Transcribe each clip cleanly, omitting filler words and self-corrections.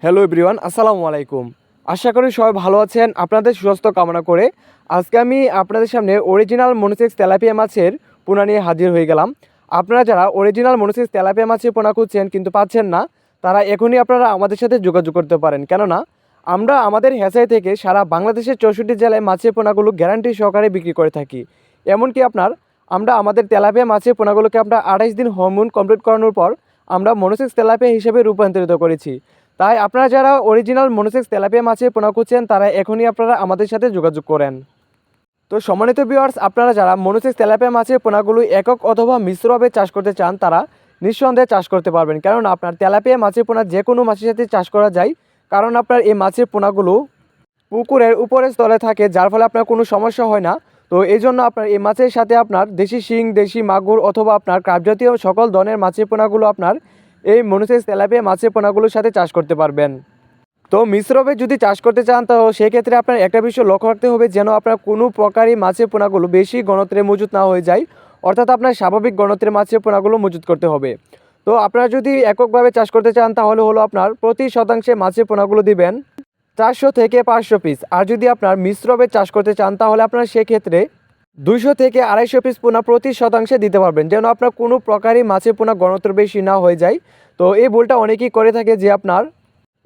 Hello everyone, আসসালামু আলাইকুম। আশা করি সবাই ভালো আছেন। আপনাদের সুস্বাস্থ্য কামনা করে আজকে আমি আপনাদের সামনে অরিজিনাল মনোসেক্স তেলাপিয়া মাছের পোনা নিয়ে হাজির হয়ে গেলাম। আপনারা যারা অরিজিনাল মনোসেক্স তেলাপিয়া মাছের পোনা খুঁজছেন কিন্তু পাচ্ছেন না, তারা এখনই আপনারা আমাদের সাথে যোগাযোগ করতে পারেন। কেননা আমরা আমাদের হ্যাচারি থেকে সারা বাংলাদেশের 64 জেলায় মাছের পোনাগুলো গ্যারান্টি সহকারে বিক্রি করে থাকি। এমনকি আমরা আমাদের তেলাপিয়া মাছের পোনাগুলোকে আমরা 28 দিন হরমোন কমপ্লিট করানোর পর আমরা মনোসেক্স তেলাপিয়া হিসেবে রূপান্তরিত করেছি। তাই আপনারা যারা অরিজিনাল মনোসেক্স তেলাপিয়া মাছের পোনা খুঁজছেন তারা এখনই আপনারা আমাদের সাথে যোগাযোগ করেন। তো সম্মানিত ভিউয়ার্স, আপনারা যারা মনোসেক্স তেলাপিয়া মাছের পোনাগুলো একক অথবা মিশ্রভাবে চাষ করতে চান তারা নিঃসন্দেহে চাষ করতে পারবেন। কারণ আপনার তেলাপিয়া মাছের পোনা যে কোনো মাছের সাথে চাষ করা যায়। কারণ আপনার এই মাছের পোনাগুলো পুকুরের উপরের স্তরে থাকে, যার ফলে আপনার কোনো সমস্যা হয় না। তো এই জন্য আপনার এই মাছের সাথে আপনার দেশি শিং, দেশি মাগুর অথবা আপনার ক্রাব জাতীয় সকল ধরনের মাছের পোনাগুলো আপনার এই মনোসেক্স তেলাপিয়া মাছের পোনাগুলোর সাথে চাষ করতে পারবেন। তো মিশ্রভাবে যদি চাষ করতে চান তো সেক্ষেত্রে আপনার একটা বিষয় লক্ষ্য রাখতে হবে, যেন আপনার কোনো প্রকারই মাছের পোনাগুলো বেশি ঘনত্বে মজুত না হয়ে যায়। অর্থাৎ আপনার স্বাভাবিক ঘনত্বের মাছের পোনাগুলো মজুত করতে হবে। তো আপনারা যদি এককভাবে চাষ করতে চান তাহলে হলো আপনার প্রতি শতাংশে মাছের পোনাগুলো দিবেন 400 থেকে 500 পিস। আর যদি আপনার মিশ্রভাবে চাষ করতে চান তাহলে আপনার সেক্ষেত্রে 200 থেকে 250 পিস পোনা প্রতি শতাংশে দিতে পারবেন, যেন আপনার কোনো প্রকারই মাছের পোনা ঘনত্ব বেশি না হয়ে যায়। তো এই ভুলটা অনেকেই করে থাকে যে আপনার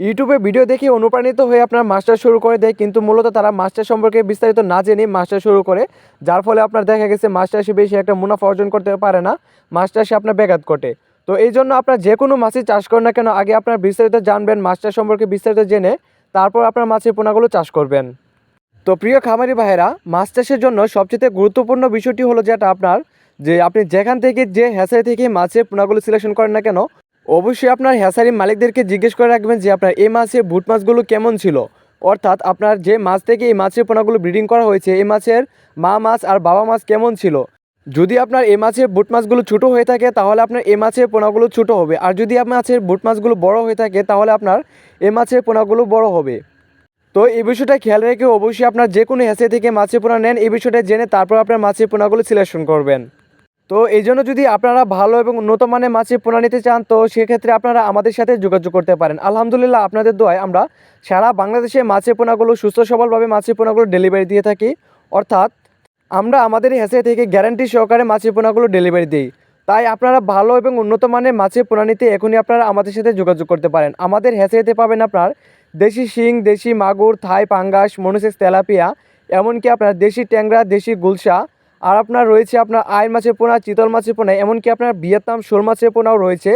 ইউটিউবে ভিডিও দেখে অনুপ্রাণিত হয়ে আপনার মাছটা শুরু করে দেয়, কিন্তু মূলত তারা মাছটা সম্পর্কে বিস্তারিত না জেনে মাছটা শুরু করে, যার ফলে আপনার দেখা গেছে মাছটা সে বেশি একটা মুনাফা অর্জন করতে পারে না, মাছটা সে আপনার ব্যাঘাত ঘটে। তো এই জন্য আপনার যে কোনো মাছই চাষ করেন না কেন আগে আপনার বিস্তারিত জানবেন, মাছটা সম্পর্কে বিস্তারিত জেনে তারপর আপনার মাছের পোনাগুলো চাষ করবেন। তো প্রিয় খামারি ভাইয়েরা, মাছ চাষের জন্য সবচেয়ে গুরুত্বপূর্ণ বিষয়টি হলো যেটা আপনার যে আপনি যেখান থেকে যে হ্যাচারি থেকে মাছের পোনাগুলো সিলেকশন করেন না কেন, অবশ্যই আপনার হ্যাচারি মালিকদেরকে জিজ্ঞেস করে রাখবেন যে আপনার এই মাছের বুট মাছগুলো কেমন ছিল। অর্থাৎ আপনার যে মাছ থেকে এই মাছের পোনাগুলো ব্রিডিং করা হয়েছে এই মাছের মা মাছ আর বাবা মাছ কেমন ছিল। যদি আপনার এই মাছের বুট মাছগুলো ছোটো হয়ে থাকে তাহলে আপনার এই মাছের পোনাগুলো ছোটো হবে, আর যদি আপনার মাছের বুট মাছগুলো বড় হয়ে থাকে তাহলে আপনার এই মাছের পোনাগুলো বড় হবে। তো এই বিষয়টা খেয়াল রেখে অবশ্যই আপনার যে কোনো হ্যাচারি থেকে মাছের পোনা নেন এই বিষয়টা জেনে তারপর আপনার মাছের পোনাগুলো সিলেকশন করবেন। তো এই জন্য যদি আপনারা ভালো এবং উন্নত মানের মাছের পোনা নিতে চান তো সেক্ষেত্রে আপনারা আমাদের সাথে যোগাযোগ করতে পারেন। আলহামদুলিল্লাহ, আপনাদের দোয়ায় আমরা সারা বাংলাদেশে মাছের পোনাগুলো সুস্থ সবলভাবে মাছের পোনাগুলো ডেলিভারি দিয়ে থাকি। অর্থাৎ আমরা আমাদের হ্যাচারি থেকে গ্যারান্টি সহকারে মাছের পোনাগুলো ডেলিভারি দিই। তাই আপনারা ভালো এবং উন্নত মানের মাছের পোনা নিতে এখনই আপনারা আমাদের সাথে যোগাযোগ করতে পারেন। আমাদের হ্যাচারিতে পাবেন আপনার দেশি শিং, দেশি মাগুর, থাই পাঙ্গাস, মনোসেক্স তেলাপিয়া, এমনকি আপনার দেশি ট্যাংরা, দেশি গুলশা, আর আপনার রয়েছে আপনার আইড় মাছের পোনা, চিতল মাছের পোনা, এমনকি আপনার ভিয়েতনাম শোল মাছের পোনাও রয়েছে।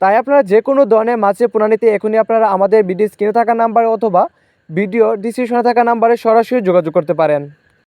তাই আপনারা যে কোনো ধরনের মাছের পোনা নিতে এখনই আপনারা আমাদের ভিডিও স্ক্রিনে থাকা নাম্বারে অথবা ভিডিও ডিসক্রিপশনে থাকা নাম্বারে সরাসরি যোগাযোগ করতে পারেন।